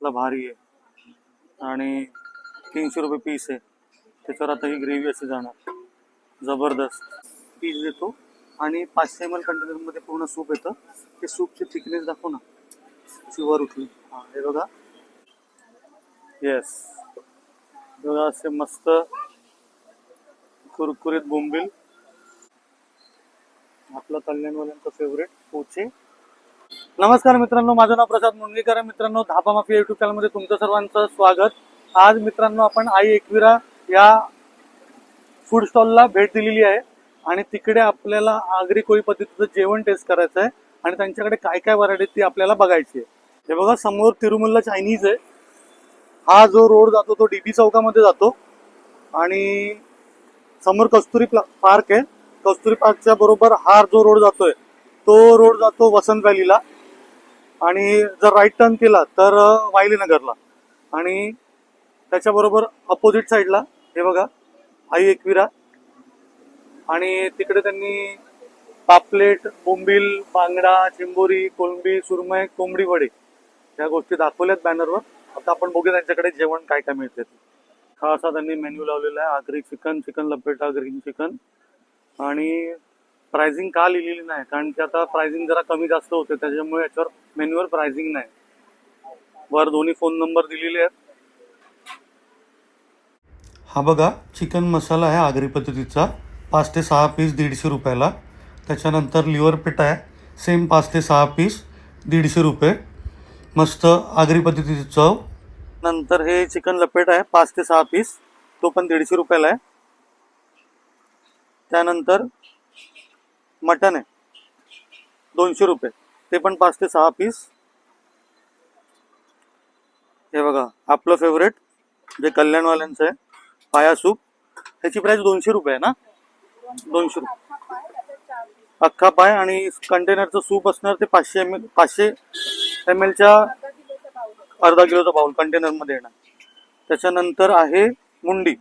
ला भारी आहे आणि 300 रुपये पीस आहे. त्याच्यावर आता ही ग्रेव्ही अशी जाणार. जबरदस्त पीस देतो आणि 500 ml कंटेनरमध्ये पूर्ण सूप येतं. ते सूपची थिकनेस दाखव ना, अशी वर उठली. हां हे बघा, येस बघा असे मस्त कुरकुरीत बोंबील. आपला कल्याणवाल्यांचा फेवरेट पोचे. नमस्कार मित्रांनो, माझं नाव प्रसाद मुंडगेकर आहे. मित्रांनो, धाबा माफिया युट्यूब चॅनलमध्ये तुमचं सर्वांचं स्वागत. आज मित्रांनो आपण आई एकविरा या फूड स्टॉलला भेट दिलेली आहे आणि तिकडे आपल्याला आगरी कोळी पद्धतीचं जेवण टेस्ट करायचं आहे आणि त्यांच्याकडे काय काय व्हरायटी ती आपल्याला बघायची आहे. हे बघा, समोर तिरुमल्ला चायनीज आहे. हा जो रोड जातो तो डीबी चौकामध्ये जातो आणि समोर कस्तुरी पार्क आहे. कस्तुरी पार्कच्या बरोबर हा जो रोड जातोय तो रोड जातो वसंत व्हॅलीला आणि जर राईट टर्न केला तर वायली नगरला आणि त्याच्याबरोबर अपोजिट साईडला हे बघा आई एकविरा आणि तिकडे त्यांनी पापलेट, बोंबील, बांगडा, चिंबोरी, कोलंबी, सुरमई, कोंबडी वडे या गोष्टी दाखवल्यात बॅनरवर. आता आपण बघूया त्यांच्याकडे जेवण काय काय मिळते. हा असा त्यांनी मेन्यू लावलेला आहे. आगरी चिकन, चिकन लपेटा, ग्रीन चिकन. आणि प्राइसिंग का लिहिलेली नाही, कारण की आता प्राइसिंग जरा कमी जास्त होते त्याच्यामुळे याच्यावर मेन्यूवर प्राइसिंग नाही. वर दोन्ही फोन नंबर दिलेले आहेत. हा बघा, चिकन मसाला आहे आगरी पद्धतीचा, 5 ते 6 पीस 150 रुपयाला. त्याच्यानंतर लिव्हर पेटा आहे, सेम 5 ते 6 पीस 150 रुपये. मस्त आगरी पद्धतीची चव. नंतर हे चिकन लपेट आहे 5 ते 6 पीस, तो पण 150 रुपयाला आहे. त्यानंतर मटन आहे 200 रुपये, ते पण 5 ते 6 पीस. हे बघा आपलं फेवरेट जे कल्याणवाल्यांचं आहे, पाया सूप. ह्याची प्राइस 200 रुपये आहे ना, 200 रुपये अख्खा पाय. आणि कंटेनरचं सूप असणार ते 500 ml च्या अर्धा किलोचा बाउल कंटेनरमध्ये येणार. त्याच्यानंतर आहे मुंडी,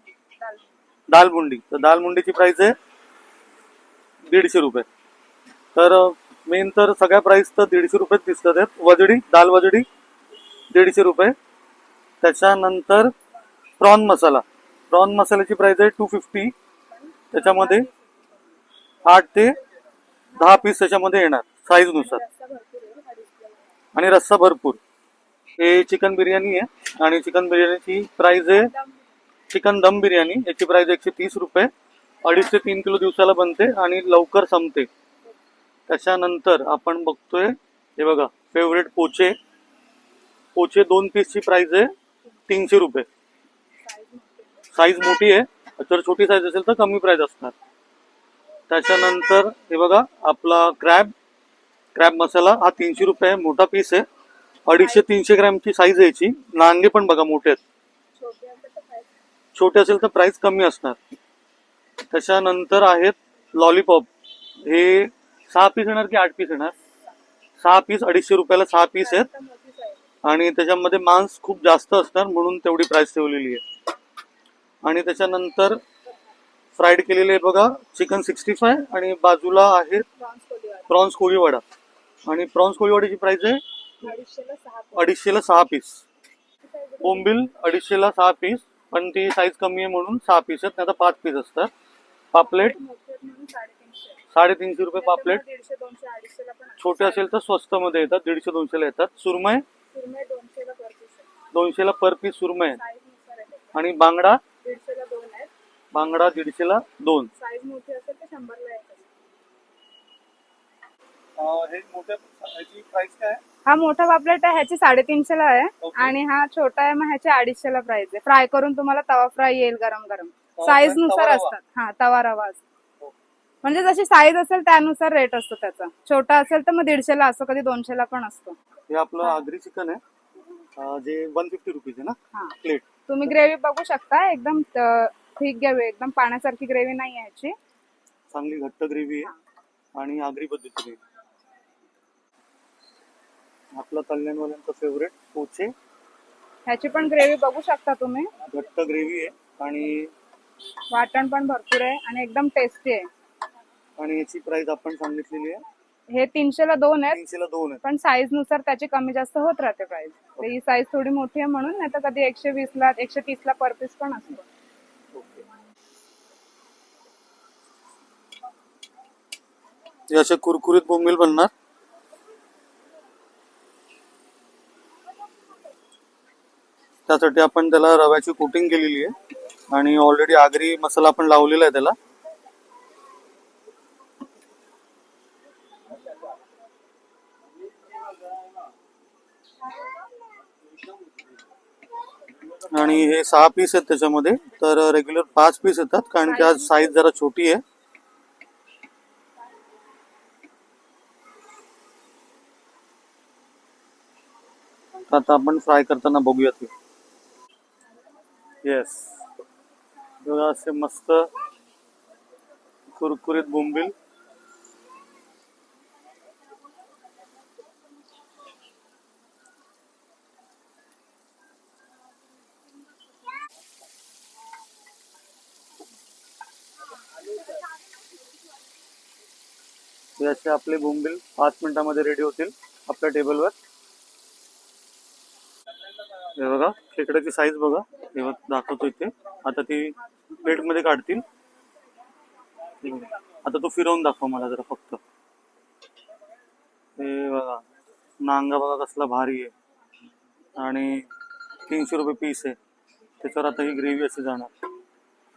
दाल मुंडी. तर दाल मुंडीची प्राइस आहे 150 रुपये. तर मेन तर सगळ्या प्राइस तर 150 रुपयेच दिसतात आहेत. वजडी, दाल वजडी 150 रुपये. त्याच्यानंतर प्रॉन मसाला, प्रॉन मसाल्याची प्राइस आहे 250. त्याच्यामध्ये 8 ते 10 पीस त्याच्यामध्ये येणार साईजनुसार आणि रस्सा भरपूर. हे चिकन बिर्याणी आहे आणि चिकन बिर्याणीची प्राइस आहे, चिकन दम बिर्याणी, याची प्राइस 130 रुपये. 2.5 ते 3 किलो दिवसाला बनते आणि लवकर संपते. त्याच्यानंतर आपण बघतोय हे बघा फेवरेट पोचे. पोचे 2 पीसची प्राइस आहे 300 रुपये. साईज मोठी आहे, जर छोटी साईज असेल तर कमी प्राइस असणार. त्याच्यानंतर हे बघा आपला क्रॅब मसाला, हा 300 रुपये आहे. मोठा पीस आहे, 250-300 ग्रॅमची साईज याची. नांगे पण बघा मोठे आहेत, छोटे असेल तर प्राइस कमी असणार. त्याच्यानंतर आहेत लॉलीपॉप, हे 6 पीस येणार की 8 पीस येणार, 6 पीस 250 रुपयाला 6 पीस आहेत. आणि त्याच्यामध्ये मांस खूप जास्त असणार म्हणून तेवढी प्राइस ठेवलेली आहे. आणि त्याच्यानंतर फ्राईड केलेले बघा चिकन 65 आणि बाजूला आहे प्रॉन्स कोळीवाडा. आणि प्रॉन्स कोळीवाड्याची प्राइस आहे 250ला 6 पीस. बोंबील 250ला 6 पीस, पण ती साईज कमी आहे म्हणून 6 पीस आहेत, नाही तर 5 पीस असतात. पापलेट 350 रुपये पापलेट. छोटे असेल तर स्वस्त मध्ये येतात, 150-200ला येतात. सुरमई 200ला पर पीस सुरमई. आणि बांगडा 150ला 2. हे मोठ्या ह्याची प्राइस काय आहे? हा मोठा पापलेट आहे, ह्याची 350ला आहे. आणि हा छोटा आहे, मग ह्याची 250ला प्राइस आहे. फ्राय करून तुम्हाला तवा फ्राय येईल गरम गरम. साईज नुसार असतात. हा तवा रवा असतो, म्हणजे जशी साईज असेल त्यानुसार रेट असतो त्याचा. छोटा असेल तर मग 150ला असतो, कधी 200ला पण असतो. हे आपलं आगरी चिकन आहे, जे 150 रुपीज आहे ना प्लेट. तुम्ही ग्रेव्ही बघू शकता, एकदम थिक ग्रेव्ही, एकदम पाण्यासारखी ग्रेव्ही नाही आहे ह्याची, चांगली घट्ट ग्रेव्ही आहे आणि आगरी पद्धतीने. आपला कल्याणवाल्यांचा फेवरेट पोचे, ह्याची पण ग्रेव्ही बघू शकता तुम्ही. घट्ट ग्रेव्ही आहे आणि वाटण पण भरपूर आहे आणि एकदम टेस्टी आहे. आणि याची प्राइस आपण सांगितलेली आहे हे 300ला 2 आहेत, 300ला 2 आहेत. पण साईज नुसार त्याची कमी जास्त होत राहते प्राइस. ही साईज थोडी मोठी आहे म्हणून, नाही तर कधी 120ला 130ला पर पीस पण असतो. ओके. हे असे कुरकुरीत बोंबील बनणार. त्यासाठी आपण त्याला रव्याची कोटिंग केलेली आहे आणि ऑलरेडी आगरी मसाला आपण लावलेला आहे त्याला. आणि हे 6 पीस आहेत त्याच्यामध्ये, तर रेग्युलर 5 पीस येतात कारण की आज साईज जरा छोटी आहे. आता आपण फ्राय करताना बघूयात. येस, बघा असे मस्त कुरकुरीत बोंबील. हे असे आपले बोंबील 5 मिनिटांमध्ये रेडी होतील आपल्या टेबलवर. हे बघा खेकड्याची साईज बघा, हे बघा दाखवतो इथे. आता ती प्लेट मध्ये काढतील. आता तो फिरवून दाखव मला जरा फक्त. हे बघा नांगा बघा कसला भारी आहे आणि 300 रुपये पीस आहे. त्याच्यावर आता ही ग्रेव्ही अशी जाणार,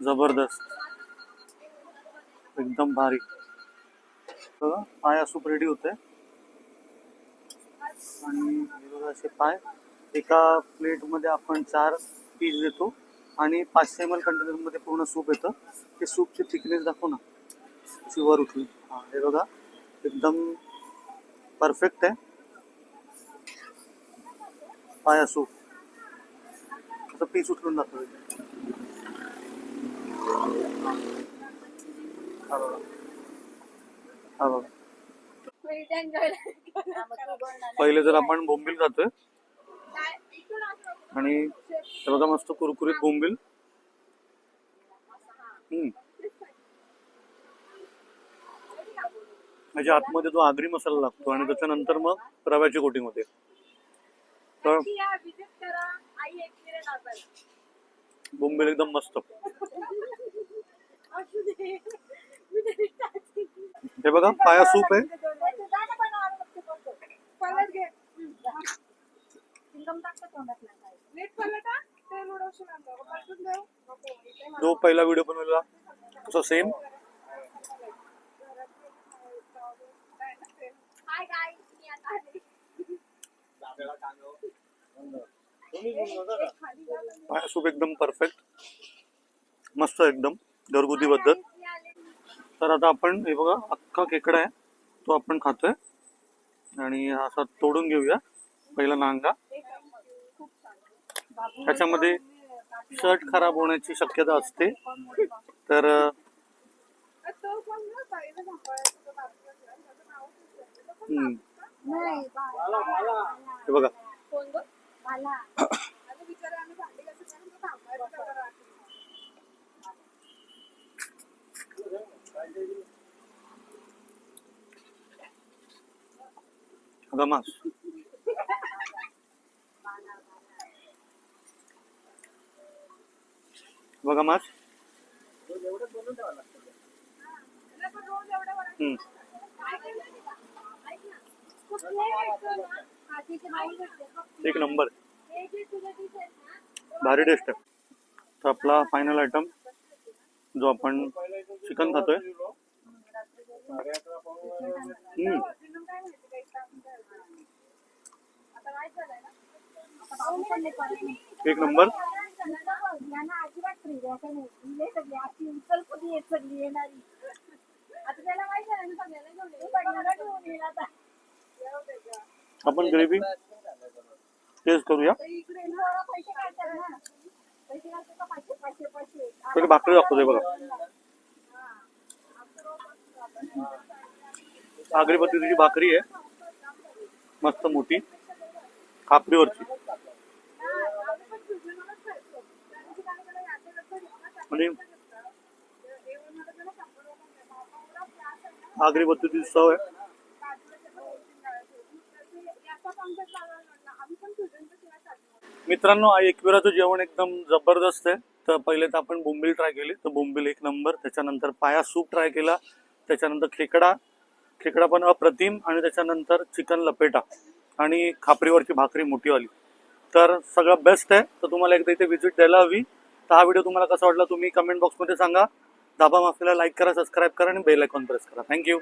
जबरदस्त एकदम भारी. बघा पाया सूप रेडी होते आणि हे बघा असे पाय एका प्लेट मध्ये आपण 4 पीस देतो आणि 500 ml कंटेनर मध्ये पूर्ण सूप येतं. ते सूपची थिकनेस दाखव ना, अशी वर उठली. हा हे बघा एकदम परफेक्ट आहे पाया सूप. असं पीस उचलून दाखव. हा बघा, हा बघा. पहिले जर आपण बोंबील खातोय आणि हे बघा मस्त कुरकुरीत बोंबील. म्हणजे आतमध्ये तो आगरी मसाला लागतो आणि त्याच्यानंतर मग रव्याची कोटिंग होते. तर बोंबील एकदम मस्त. हे बघा पाया सूप आहे. जो पहिला व्हिडिओ बनवला तसा सेम. पाया सूप एकदम परफेक्ट, मस्त एकदम घरगुती पद्धत. तर आता आपण हे बघा अख्खा खेकडा आहे तो आपण खातोय आणि असा तोडून घेऊया. पहिला नांगा. त्याच्यामध्ये शर्ट खराब होण्याची शक्यता असते, तर हे बघा गमास. बघा मास. एक नंबर, भारी टेस्ट आहे. तर आपला फायनल आयटम जो आपण चिकन खातोय. एक नंबर. आपण ग्रेव्ही टेस्ट करूया. पहिले भाकरी दाखवते बघा, आगरी पद्धतीची भाकरी आहे, मस्त मोठी खापरीवरची. आणि आगरी पद्धतीची चव आहे. मित्रांनो, एकविराचं जेवण एकदम जबरदस्त आहे. तर पहिले तर आपण बोंबील ट्राय केली, तर बोंबील एक नंबर. त्याच्यानंतर पाया सूप ट्राय केला. त्याच्यानंतर खेकडा पण अप्रतिम. आणि त्याच्यानंतर चिकन लपेटा आणि खापरीवरची भाकरी मोठीवाली. तर सगळं बेस्ट आहे. तर तुम्हाला एकदा इथे व्हिजिट द्यायला हवी. तर हा व्हिडिओ तुम्हाला कसा वाटला तुम्ही कमेंट बॉक्समध्ये सांगा. धाबा माफीला लाईक करा, सबस्क्राईब करा आणि बेल आयकॉन प्रेस करा. थँक्यू.